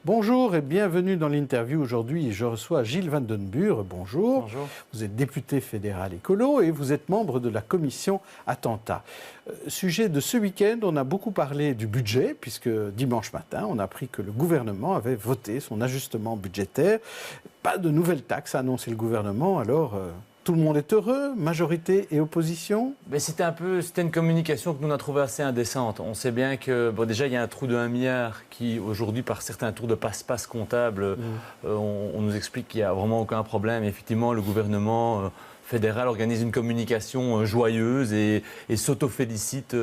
Bonjour et bienvenue dans l'interview. Aujourd'hui, je reçois Gilles Van den Burre. Bonjour. Bonjour. Vous êtes député fédéral écolo et vous êtes membre de la commission Attentat. Sujet de ce week-end, on a beaucoup parlé du budget, puisque dimanche matin, on a appris que le gouvernement avait voté son ajustement budgétaire. Pas de nouvelles taxes, a annoncé le gouvernement, alors... Tout le monde est heureux, majorité et opposition. Mais c'était une communication que nous on a trouvée assez indécente. On sait bien que déjà il y a un trou de 1 milliard qui aujourd'hui par certains tours de passe-passe comptable, on nous explique qu'il n'y a vraiment aucun problème. Et effectivement, le gouvernement fédéral organise une communication joyeuse et s'auto-félicite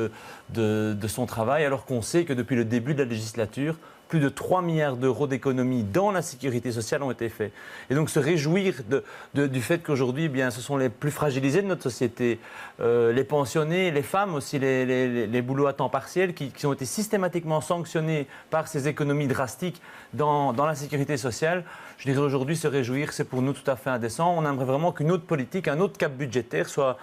de son travail, alors qu'on sait que depuis le début de la législature, plus de 3 milliards d'euros d'économies dans la sécurité sociale ont été faits. Et donc se réjouir du fait qu'aujourd'hui, ce sont les plus fragilisés de notre société, les pensionnés, les femmes aussi, les boulots à temps partiel, qui ont été systématiquement sanctionnés par ces économies drastiques dans la sécurité sociale. Je dirais aujourd'hui, se réjouir, c'est pour nous tout à fait indécent. On aimerait vraiment qu'une autre politique, un autre cap budgétaire soit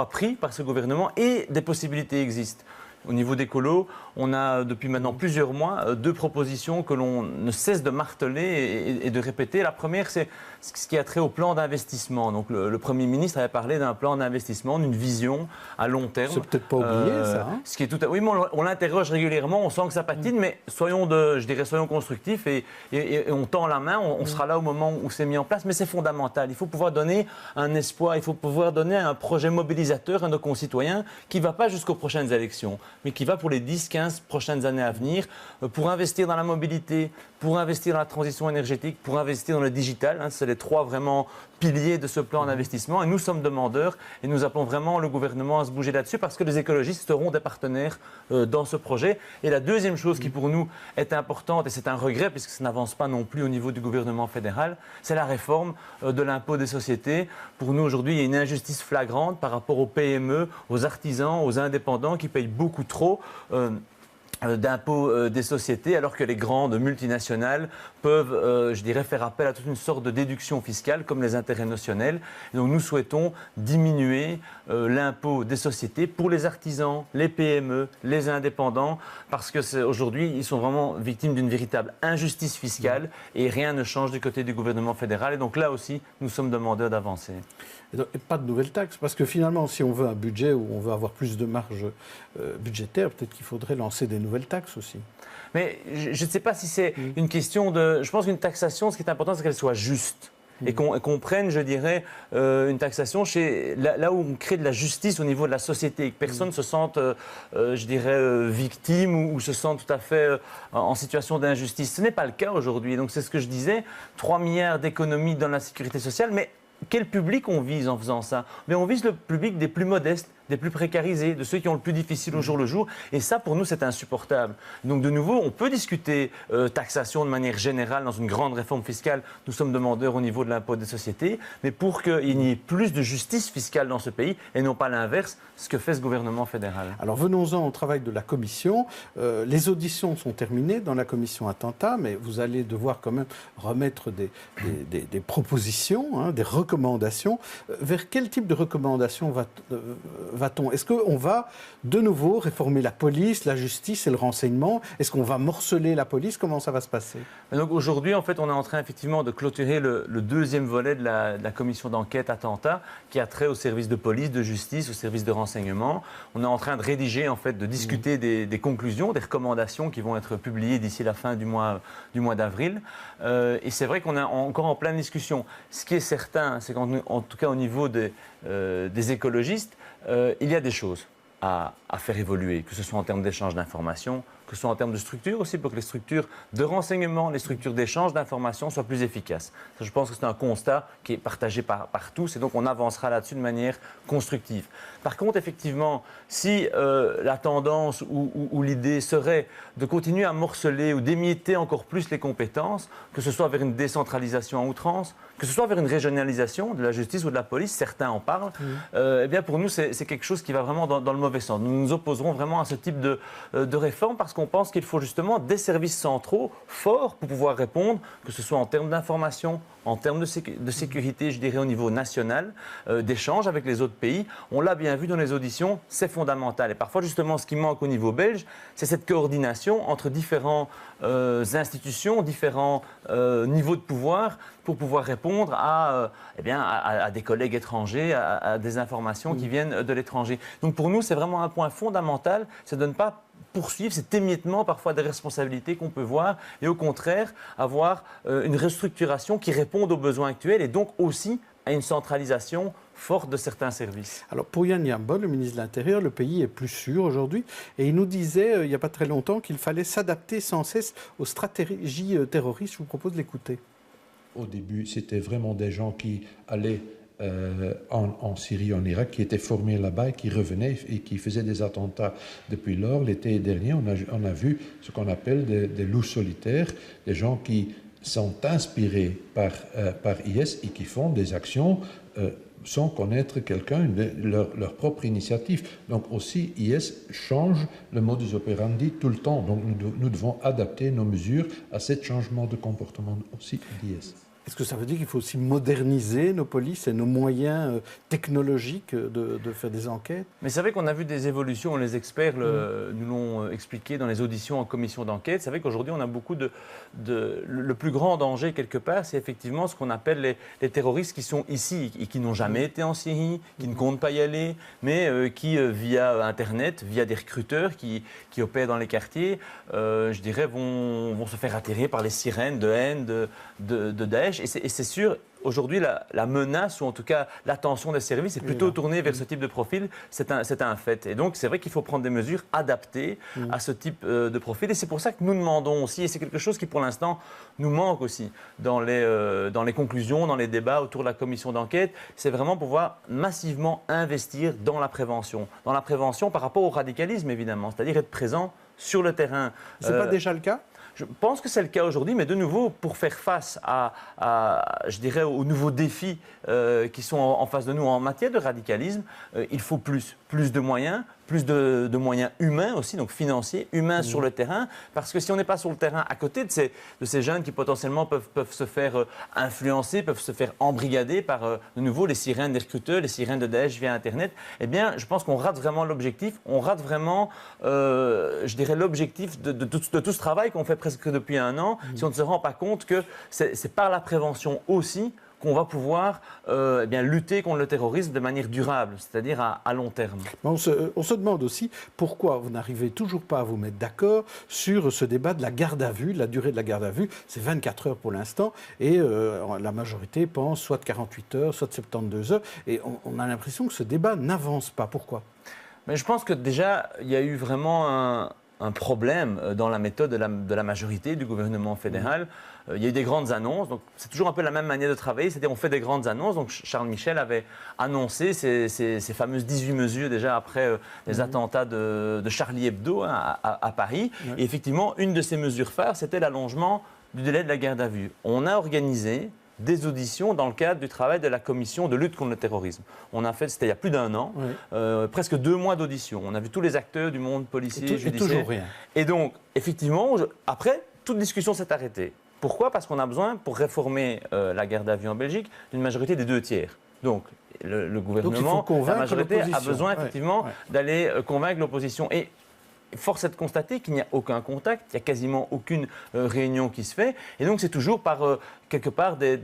pris par ce gouvernement et des possibilités existent. Au niveau d'écolo, on a depuis maintenant plusieurs mois 2 propositions que l'on ne cesse de marteler et de répéter. La première, c'est ce qui a trait au plan d'investissement. Donc le Premier ministre avait parlé d'un plan d'investissement, d'une vision à long terme. C'est peut-être pas oublié, ça. Hein, ce qui est oui, mais on l'interroge régulièrement, on sent que ça patine, mais soyons constructifs et on tend la main, on sera là au moment où c'est mis en place. Mais c'est fondamental. Il faut pouvoir donner un espoir, il faut pouvoir donner un projet mobilisateur à nos concitoyens qui ne va pas jusqu'aux prochaines élections, mais qui va pour les 10-15 prochaines années à venir, pour investir dans la mobilité, pour investir dans la transition énergétique, pour investir dans le digital. C'est les 3 vraiment piliers de ce plan d'investissement. Et nous sommes demandeurs et nous appelons vraiment le gouvernement à se bouger là-dessus parce que les écologistes seront des partenaires dans ce projet. Et la deuxième chose qui pour nous est importante, et c'est un regret puisque ça n'avance pas non plus au niveau du gouvernement fédéral, c'est la réforme de l'impôt des sociétés. Pour nous aujourd'hui, il y a une injustice flagrante par rapport aux PME, aux artisans, aux indépendants qui payent beaucoup trop d'impôts des sociétés, alors que les grandes multinationales peuvent, faire appel à toute une sorte de déduction fiscale, comme les intérêts notionnels. Et donc nous souhaitons diminuer l'impôt des sociétés pour les artisans, les PME, les indépendants, parce que aujourd'hui, ils sont vraiment victimes d'une véritable injustice fiscale et rien ne change du côté du gouvernement fédéral. Et donc là aussi, nous sommes demandeurs d'avancer. Et pas de nouvelles taxes, parce que finalement, si on veut un budget où on veut avoir plus de marge budgétaire, peut-être qu'il faudrait lancer des nouvelles taxes aussi. Mais je ne sais pas si c'est une question de... Je pense qu'une taxation, ce qui est important, c'est qu'elle soit juste. Et qu'on prenne, une taxation là où on crée de la justice au niveau de la société, et que personne ne se sente, victime ou se sente tout à fait en situation d'injustice. Ce n'est pas le cas aujourd'hui. Donc c'est ce que je disais, 3 milliards d'économies dans la sécurité sociale, mais quel public on vise en faisant ça? Mais on vise le public des plus modestes, des plus précarisés, de ceux qui ont le plus difficile au jour le jour. Et ça, pour nous, c'est insupportable. Donc, de nouveau, on peut discuter taxation de manière générale dans une grande réforme fiscale. Nous sommes demandeurs au niveau de l'impôt des sociétés. Mais pour qu'il n'y ait plus de justice fiscale dans ce pays, et non pas l'inverse, ce que fait ce gouvernement fédéral. Alors, venons-en au travail de la commission. Les auditions sont terminées dans la commission Attentat, mais vous allez devoir quand même remettre des propositions, des recommandations. Vers quel type de recommandations va-t-on? Est-ce qu'on va de nouveau réformer la police, la justice et le renseignement? Est-ce qu'on va morceler la police? Comment ça va se passer? Donc aujourd'hui, en fait, on est en train effectivement de clôturer le deuxième volet de la commission d'enquête Attentat qui a trait au service de police, de justice, au service de renseignement. On est en train de rédiger, en fait, de discuter des conclusions, des recommandations qui vont être publiées d'ici la fin du mois d'avril. Et c'est vrai qu'on est encore en pleine discussion. Ce qui est certain, c'est qu'en tout cas au niveau des écologistes, il y a des choses à faire évoluer, que ce soit en termes d'échange d'informations, que ce soit en termes de structure aussi, pour que les structures de renseignement, les structures d'échange d'informations soient plus efficaces. Ça, je pense que c'est un constat qui est partagé par tous et donc on avancera là-dessus de manière constructive. Par contre, effectivement, si la tendance ou l'idée serait de continuer à morceler ou d'émietter encore plus les compétences, que ce soit vers une décentralisation à outrance, que ce soit vers une régionalisation de la justice ou de la police, certains en parlent, eh bien pour nous, c'est quelque chose qui va vraiment dans le mauvais sens. Nous nous opposerons vraiment à ce type de réforme parce qu'on pense qu'il faut justement des services centraux forts pour pouvoir répondre, que ce soit en termes d'information, en termes de sécurité, je dirais au niveau national, d'échanges avec les autres pays. On l'a bien vu dans les auditions, c'est fondamental. Et parfois, justement, ce qui manque au niveau belge, c'est cette coordination entre différentes institutions, différents niveaux de pouvoir pour pouvoir répondre à des collègues étrangers, à des informations qui viennent de l'étranger. Donc pour nous, c'est vraiment un point fondamental, c'est de ne pas poursuivre cet émiettement parfois des responsabilités qu'on peut voir et au contraire avoir une restructuration qui réponde aux besoins actuels et donc aussi à une centralisation forte de certains services. Alors pour Yann Yambol, le ministre de l'Intérieur, le pays est plus sûr aujourd'hui et il nous disait il n'y a pas très longtemps qu'il fallait s'adapter sans cesse aux stratégies terroristes. Je vous propose de l'écouter. Au début, c'était vraiment des gens qui allaient en Syrie, en Irak, qui étaient formés là-bas et qui revenaient et qui faisaient des attentats. Depuis lors, l'été dernier, on a vu ce qu'on appelle des loups solitaires, des gens qui sont inspirés par IS et qui font des actions sans connaître quelqu'un, leur propre initiative. Donc aussi, IS change le modus operandi tout le temps. Donc nous devons adapter nos mesures à ce changement de comportement aussi d'IS. Est-ce que ça veut dire qu'il faut aussi moderniser nos polices et nos moyens technologiques de faire des enquêtes? Mais c'est vrai qu'on a vu des évolutions, les experts nous l'ont expliqué dans les auditions en commission d'enquête. C'est vrai qu'aujourd'hui, on a beaucoup le plus grand danger, quelque part, c'est effectivement ce qu'on appelle les terroristes qui sont ici et qui n'ont jamais été en Syrie, qui ne comptent pas y aller, mais qui, via Internet, via des recruteurs qui opèrent dans les quartiers, je dirais, vont se faire attirer par les sirènes de haine de Daesh. Et c'est sûr, aujourd'hui, la menace, ou en tout cas l'attention des services, est plutôt tournée vers ce type de profil. C'est un fait. Et donc, c'est vrai qu'il faut prendre des mesures adaptées à ce type de profil. Et c'est pour ça que nous demandons aussi, et c'est quelque chose qui, pour l'instant, nous manque aussi dans les conclusions, dans les débats autour de la commission d'enquête, c'est vraiment pouvoir massivement investir dans la prévention. Dans la prévention par rapport au radicalisme, évidemment, c'est-à-dire être présent sur le terrain. Ce n'est pas déjà le cas ? Je pense que c'est le cas aujourd'hui, mais de nouveau, pour faire face je dirais, aux nouveaux défis qui sont en face de nous en matière de radicalisme, il faut plus de moyens, plus de moyens humains aussi, donc financiers, humains sur le terrain, parce que si on n'est pas sur le terrain à côté de ces jeunes qui potentiellement peuvent se faire influencer, peuvent se faire embrigader par, de nouveau, les sirènes des recruteurs, les sirènes de Daesh via Internet, eh bien, je pense qu'on rate vraiment l'objectif, on rate vraiment, je dirais, l'objectif de tout ce travail qu'on fait presque depuis un an, si on ne se rend pas compte que c'est par la prévention aussi qu'on va pouvoir lutter contre le terrorisme de manière durable, c'est-à-dire à long terme. On se demande aussi pourquoi vous n'arrivez toujours pas à vous mettre d'accord sur ce débat de la garde à vue. La durée de la garde à vue, c'est 24 heures pour l'instant, et la majorité pense soit de 48 heures, soit de 72 heures, et on a l'impression que ce débat n'avance pas. Pourquoi ? Mais je pense que déjà, il y a eu vraiment un problème dans la méthode de la majorité du gouvernement fédéral. Il y a eu des grandes annonces, donc c'est toujours un peu la même manière de travailler, c'est-à-dire on fait des grandes annonces. Donc Charles Michel avait annoncé ces fameuses 18 mesures déjà après les attentats de Charlie Hebdo à Paris. Ouais. Et effectivement, une de ces mesures phares, c'était l'allongement du délai de la garde à vue. On a organisé des auditions dans le cadre du travail de la commission de lutte contre le terrorisme. On a fait, c'était il y a plus d'un an, presque 2 mois d'audition. On a vu tous les acteurs du monde policier, judiciaire. Et toujours rien. Et donc, effectivement, après, toute discussion s'est arrêtée. Pourquoi ? Parce qu'on a besoin, pour réformer la garde à vue en Belgique, d'une majorité des 2 tiers. Donc, le gouvernement, la majorité a besoin effectivement d'aller convaincre l'opposition. Et force est de constater qu'il n'y a aucun contact, il n'y a quasiment aucune réunion qui se fait. Et donc, c'est toujours par, quelque part, des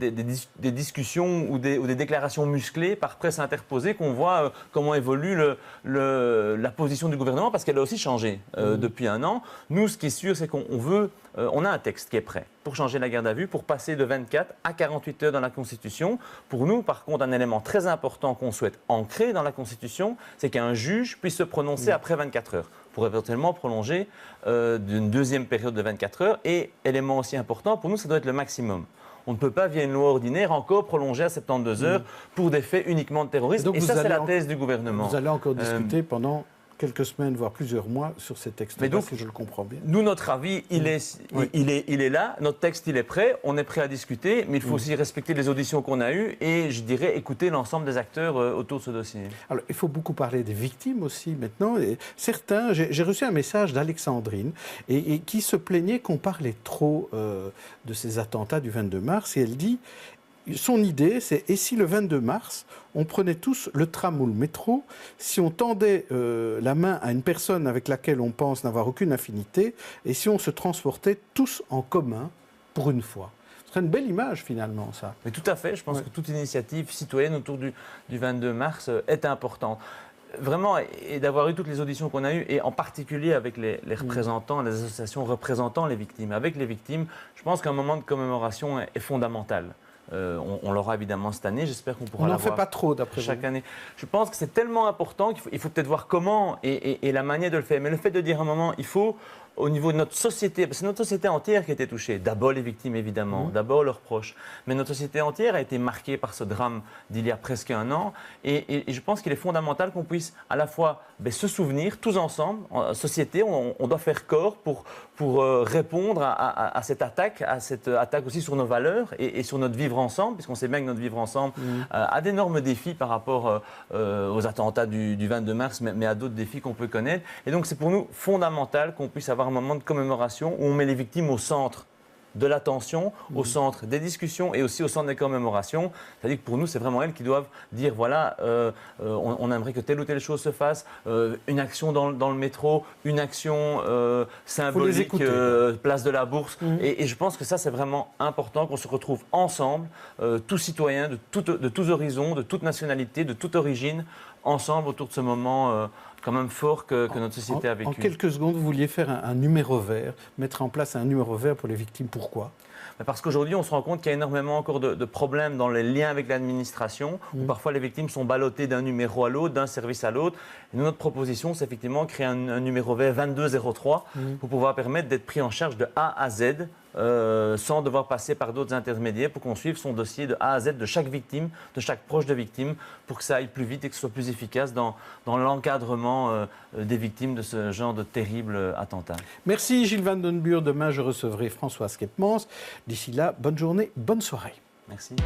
discussions ou des déclarations musclées par presse interposée qu'on voit comment évolue la position du gouvernement, parce qu'elle a aussi changé depuis un an. Nous, ce qui est sûr, c'est qu'on veut... on a un texte qui est prêt pour changer la garde à vue, pour passer de 24 à 48 heures dans la Constitution. Pour nous, par contre, un élément très important qu'on souhaite ancrer dans la Constitution, c'est qu'un juge puisse se prononcer après 24 heures, pour éventuellement prolonger d'une deuxième période de 24 heures. Et élément aussi important, pour nous, ça doit être le maximum. On ne peut pas, via une loi ordinaire, encore prolonger à 72 heures pour des faits uniquement de terrorisme. Et ça, c'est la thèse du gouvernement. Vous allez encore discuter pendant quelques semaines, voire plusieurs mois sur ces textes-là, si je le comprends bien. Nous, notre avis, il est là, notre texte, il est prêt, on est prêt à discuter, mais il faut aussi respecter les auditions qu'on a eues et, je dirais, écouter l'ensemble des acteurs autour de ce dossier. Alors, il faut beaucoup parler des victimes aussi maintenant. Et certains, j'ai reçu un message d'Alexandrine et qui se plaignait qu'on parlait trop de ces attentats du 22 mars et elle dit... Son idée, c'est et si le 22 mars, on prenait tous le tram ou le métro, si on tendait la main à une personne avec laquelle on pense n'avoir aucune affinité, et si on se transportait tous en commun pour une fois. Ce serait une belle image finalement, ça. Mais tout à fait, je pense que toute initiative citoyenne autour du 22 mars est importante. Vraiment, et d'avoir eu toutes les auditions qu'on a eues, et en particulier avec les représentants, les associations représentant les victimes. Avec les victimes, je pense qu'un moment de commémoration est fondamental. On l'aura évidemment cette année, j'espère qu'on pourra l'avoir. On n'en fait pas trop d'après chaque année. Je pense que c'est tellement important qu'il faut peut-être voir comment et la manière de le faire. Mais le fait de dire à un moment, il faut, au niveau de notre société, parce que c'est notre société entière qui a été touchée, d'abord les victimes évidemment, d'abord leurs proches, mais notre société entière a été marquée par ce drame d'il y a presque un an. Et je pense qu'il est fondamental qu'on puisse à la fois se souvenir, tous ensemble, en société, on doit faire corps pour répondre à cette attaque aussi sur nos valeurs et sur notre vivre ensemble, puisqu'on sait bien que notre vivre ensemble a d'énormes défis par rapport aux attentats du 22 mars, mais à d'autres défis qu'on peut connaître. Et donc c'est pour nous fondamental qu'on puisse avoir un moment de commémoration où on met les victimes au centre de l'attention, au centre des discussions et aussi au centre des commémorations. C'est-à-dire que pour nous, c'est vraiment elles qui doivent dire, voilà, on aimerait que telle ou telle chose se fasse, une action dans le métro, une action symbolique, place de la Bourse. Et je pense que ça, c'est vraiment important qu'on se retrouve ensemble, tous citoyens de tous horizons, de toute nationalité, de toute origine, ensemble autour de ce moment quand même fort que notre société a vécu. En quelques secondes, vous vouliez faire un numéro vert, mettre en place un numéro vert pour les victimes. Pourquoi ? Parce qu'aujourd'hui, on se rend compte qu'il y a énormément encore de problèmes dans les liens avec l'administration, où parfois les victimes sont ballottées d'un numéro à l'autre, d'un service à l'autre. Et notre proposition, c'est effectivement créer un numéro vert 2203 pour pouvoir permettre d'être pris en charge de A à Z, sans devoir passer par d'autres intermédiaires, pour qu'on suive son dossier de A à Z de chaque victime, de chaque proche de victime, pour que ça aille plus vite et que ce soit plus efficace dans l'encadrement des victimes de ce genre de terribles attentats. Merci Gilles Van den Buur. Demain, je recevrai François Skepmans. D'ici là, bonne journée, bonne soirée. Merci.